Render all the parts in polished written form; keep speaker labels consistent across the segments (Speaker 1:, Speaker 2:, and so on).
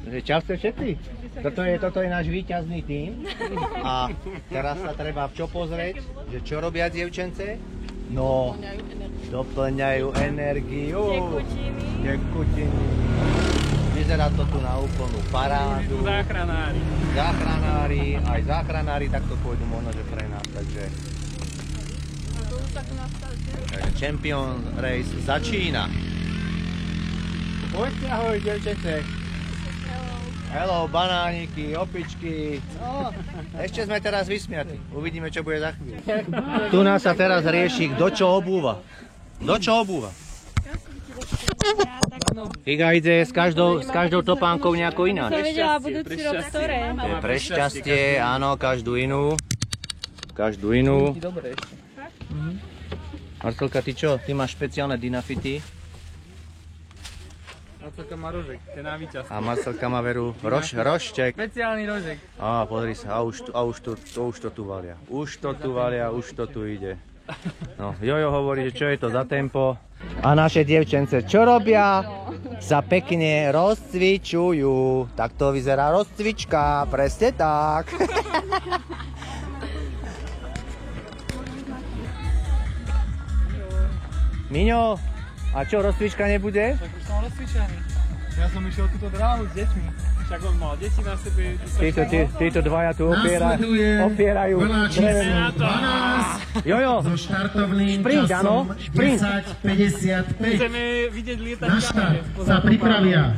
Speaker 1: Čaute všetci. Toto je náš víťazný tím. A teraz sa treba čo pozrieť, že čo robia dievčence? No, doplňajú energiu. Tekutiny. Vyzerá to tu na úplnú parádu. Záchranári, aj záchranári takto pôjdu možno, že pre nás, takže Champion Race začína. Poďte ahoj, dievčence. Hello, banániky, opičky. Ešte sme teraz vysmiatí. Uvidíme, čo bude za chvíľu. Tu nás sa teraz rieši, kto čo obúva. Kto čo obúva? Iga ide s každou topánkou nejako iná.
Speaker 2: Som videla budúci rok ktoré.
Speaker 1: Je pre šťastie, áno, každú inú. Každú inú. Marcelka, ty čo? Ty máš špeciálne dynafity.
Speaker 3: Marcelka má rožek, to je na víťazstvo.
Speaker 1: A Marcelka má veru rožtek.
Speaker 3: Špeciálny rožek.
Speaker 1: Á, pozri sa, už to tu valia. Už to tu ide. No, Jojo hovorí, že čo je to za tempo. A naše dievčence čo robia? Sa pekne rozcvičujú. Tak to vyzerá rozcvička, presne tak. Miňo, a čo, rozcvička nebude?
Speaker 3: Tak už som rozcvičený. Ja som išiel túto dráhu s deťmi. Však on mal deti na sebe.
Speaker 1: Títo dvaja tu opierajú drevenú. Jojo, šprint, áno? Šprint.
Speaker 4: 10:55.
Speaker 3: Chceme vidieť lietať
Speaker 4: Na štart sa pripravia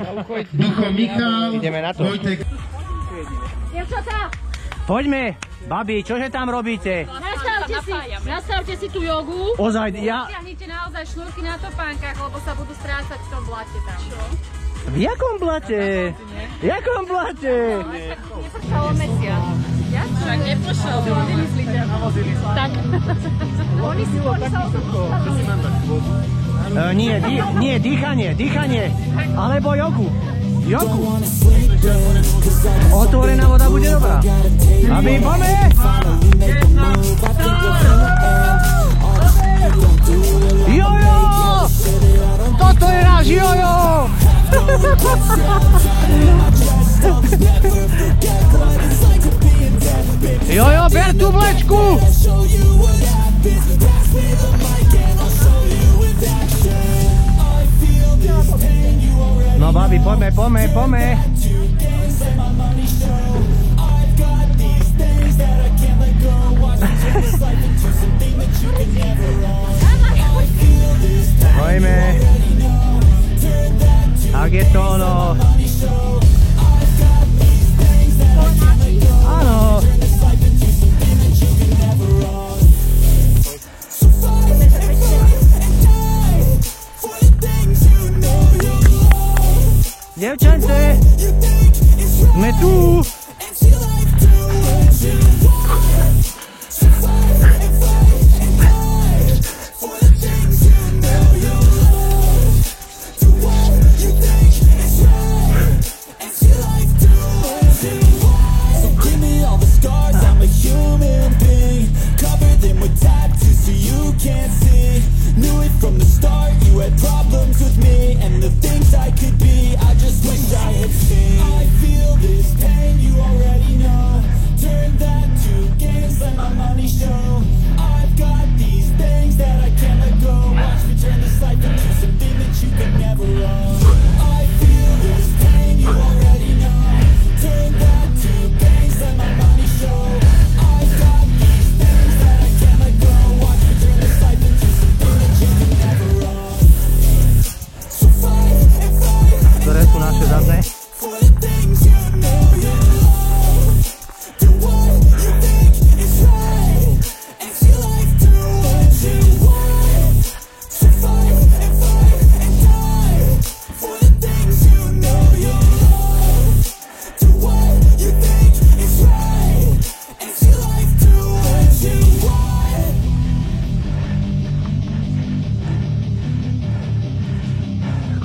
Speaker 4: Micho Michal,
Speaker 1: Ideme na to.
Speaker 4: Vojtek.
Speaker 1: Poďme, babi, čože tam robíte?
Speaker 2: Nastavte si tú jogu.
Speaker 1: Ozaj, ja...
Speaker 2: Stiahnite naozaj šnúrky na topánkach, lebo sa budú strácať v tom blate tam.
Speaker 1: V jakom blate? Jakom blate?
Speaker 2: Nepršalo mesiac. Však nepršalo. Vymyslíte. Tak. Oni sa
Speaker 1: Nie, dýchanie. Alebo jogu. Otvorená voda bude dobrá. Aby, poďme! Jojo! Toto je náš Jojo! Jojo, ber tú vlečku! No babi, poďme. Poďme. Ak je to ono. Áno. Dievčance, sme tu.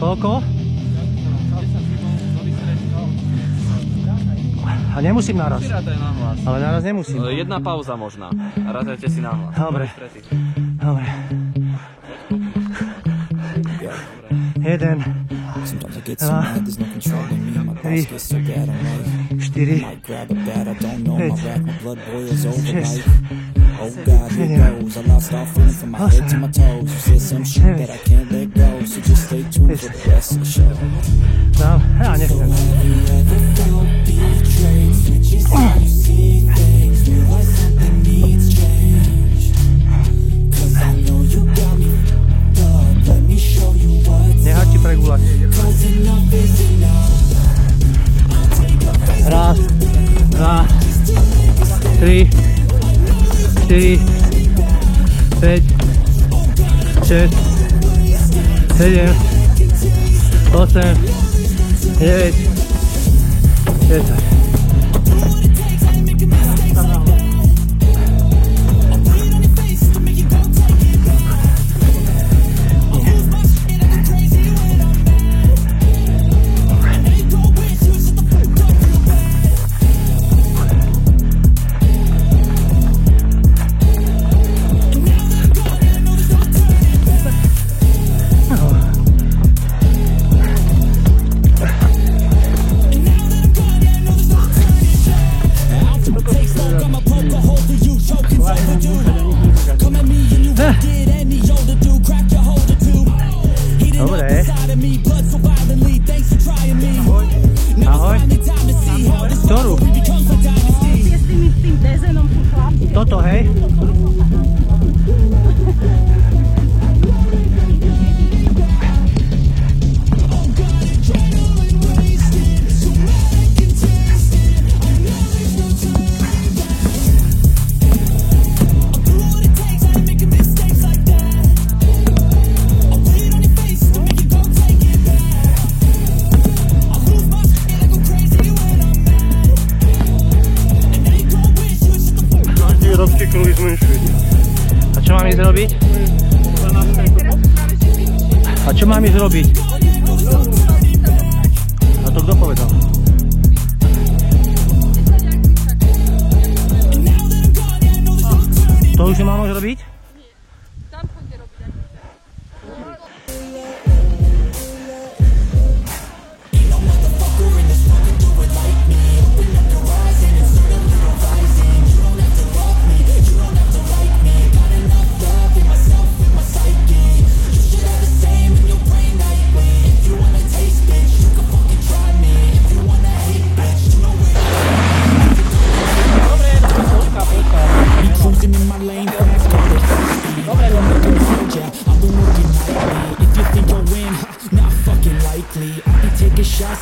Speaker 1: Koľko? A nemusím naraz. Ale naraz nemusím.
Speaker 3: Jedna pauza možná. Rátajte si nahlas.
Speaker 1: Dobre. 1, 2, 3,
Speaker 5: Sometimes I get so mad, there's no controlling me. My thoughts get so bad, I'm like,
Speaker 1: 4,
Speaker 5: might grab a bat, I don't know. My wrath, my blood boils over
Speaker 1: 6,
Speaker 5: like, oh God, here goes. I lost all feeling from my head to my toes. You said some shit that I can't let go, so just stay tuned for the rest of the show.
Speaker 1: No, ja nie chcę. Nechať ti pregulať. Raz, 2, 3, 4, 5, 6, 7, 8, 9, 10. Dobre. Ahoj. Ktorú?
Speaker 2: S tým dezenom tu chlapci.
Speaker 1: Toto, hej? A čo mám ísť robiť? A čo mám ísť robiť? A to kto povedal? To už nemám môcť robiť?
Speaker 2: Tam chodte robiť.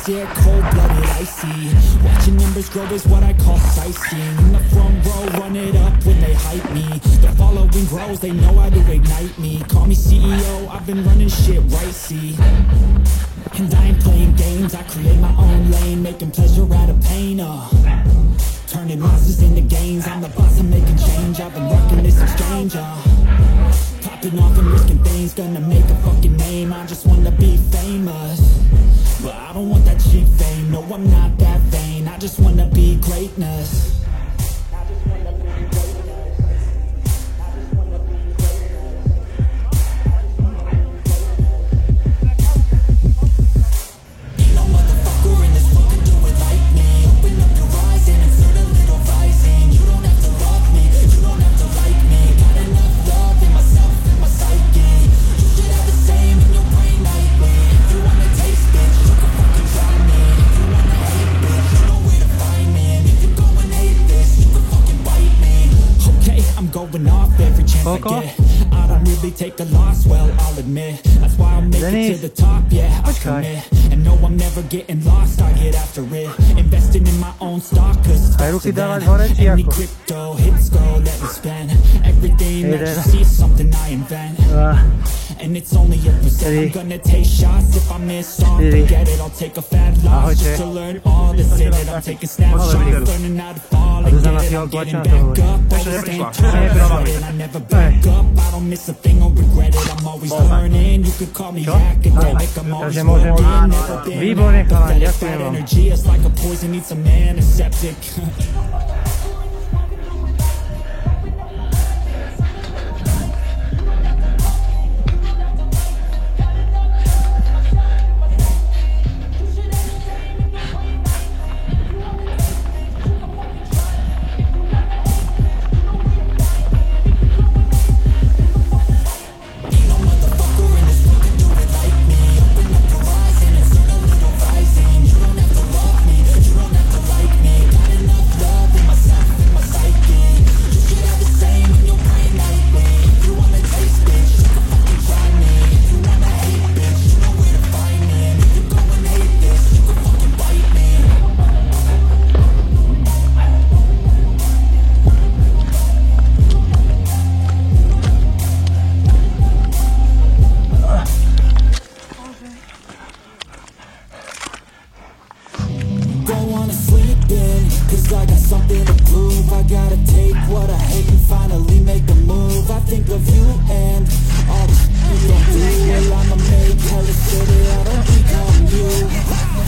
Speaker 5: Yeah, cold-blooded, icy. Watching numbers grow is what I call sightseeing. In the front row, run it up when they hype me. The following grows, they know how to ignite me. Call me CEO, I've been running shit right, see. And I ain't playing games, I create my own lane, making pleasure out of pain, turning losses into gains, I'm the boss, I'm making change. I've been rocking this exchange, popping off and risking things, gonna make a fucking name. I just wanna be famous, but I don't want that cheap fame. No, I'm not that vain. I just wanna be greatness. I don't really take a loss, well, I'll admit. That's why I'll make it to the top, yeah, I commit. And no, I'm never getting lost, I get after it. Investing in my own stock, cause any crypto hits go, let me spend. Everything that you see is something I invent. And it's only a percent. I'm gonna take shots if I miss all. Forget it, I'll take a fat loss just to learn all that's in it. I'm taking snapshots, learning how to fall. I get it, I'm getting back up. Always staying true, I never back up. I don't miss a thing or regret it. I'm always learning. You could call me academic. I'm always learning. Never been pathetic. That energy is like a poison, needs some antiseptic. been, cause I got something to prove. I gotta take what I hate and finally make a move. I think of you and all the you don't do. Well, I'ma make hella sure that I don't become you.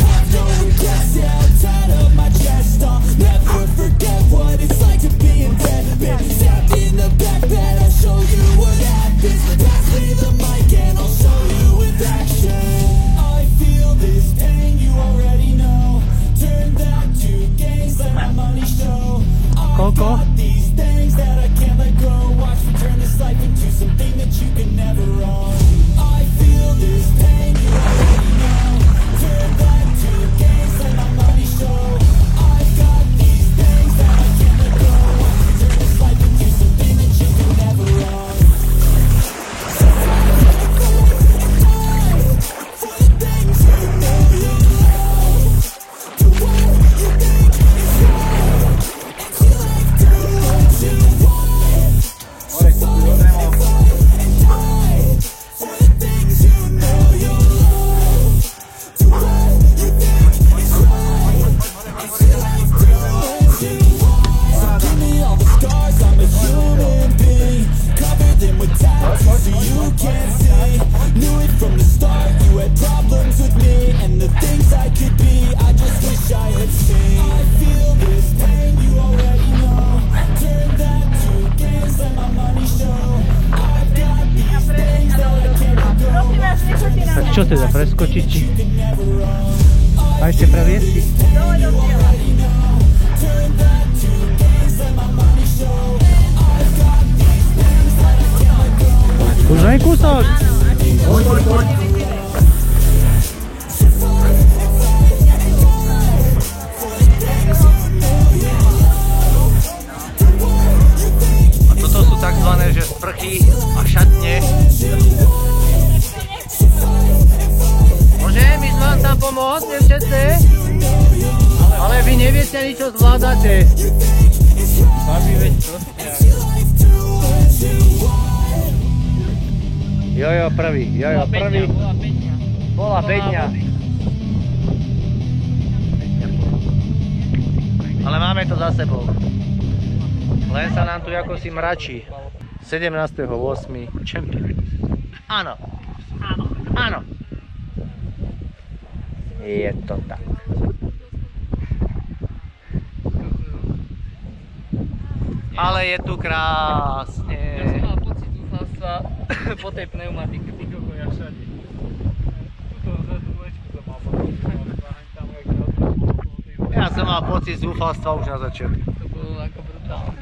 Speaker 5: Have no regrets, yeah, I'm tired of my chest. I'll never forget what it's like to be in bed. Been stabbed in the back bed, I'll show you what happens. Pass me the mic and I'll show you with action. I feel this pain, you already know. Turn that to gains, let my money show. I've got these things that I can't let go. Watch me turn this life into something that you can never own. I feel this pain, you already know. Turn that to gains, let my money show. I've got these things that I can't let go. Watch me turn this life into something that you can never own. So fight and die for the things you know you love. Do what you think is right, and you like do what you want. So fight and die for the things you know you love. Do what you think is right, and you like do what you want. So give me all the scars, I'm a human being. Cover them with tattoos so you can't see. Knew it from the start, you had problems with me and the things I could be, I just wish I had seen. I feel this pain, you already know. Turn that to gains, let my money show. I've got these things that I can't let go.
Speaker 1: Tak čo teda, preskočiť ti?
Speaker 5: You can never own.
Speaker 1: A ešte previesť si?
Speaker 5: Turn that to gains, let my money show. I've got these things that I can't let go.
Speaker 1: Už aj kúsok! A toto sú takzvané, že sprchy a šatne. Môžem ísť vám tam pomôcť, devčatce? Ale vy neviete ani čo zvládate.
Speaker 3: Babi, veď proste.
Speaker 1: Jojo prvý. Bola Beďňa. Ale máme to za sebou. Len sa nám tu ako si mračí. 17.8. Champions. Áno. Je to tak. Ale je tu krásne.
Speaker 3: Ja som mal pocit zúfalstva po tej pneumatike. Ty koko, ja všade. Tuto za tú vlečku som mal pocit.
Speaker 1: Ja som mal pocit zúfalstva už na začiatku.
Speaker 3: To bolo ako brutálne.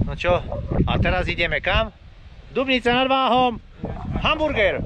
Speaker 1: No čo? A teraz ideme kam? Dubnica nad Váhom. Hamburger.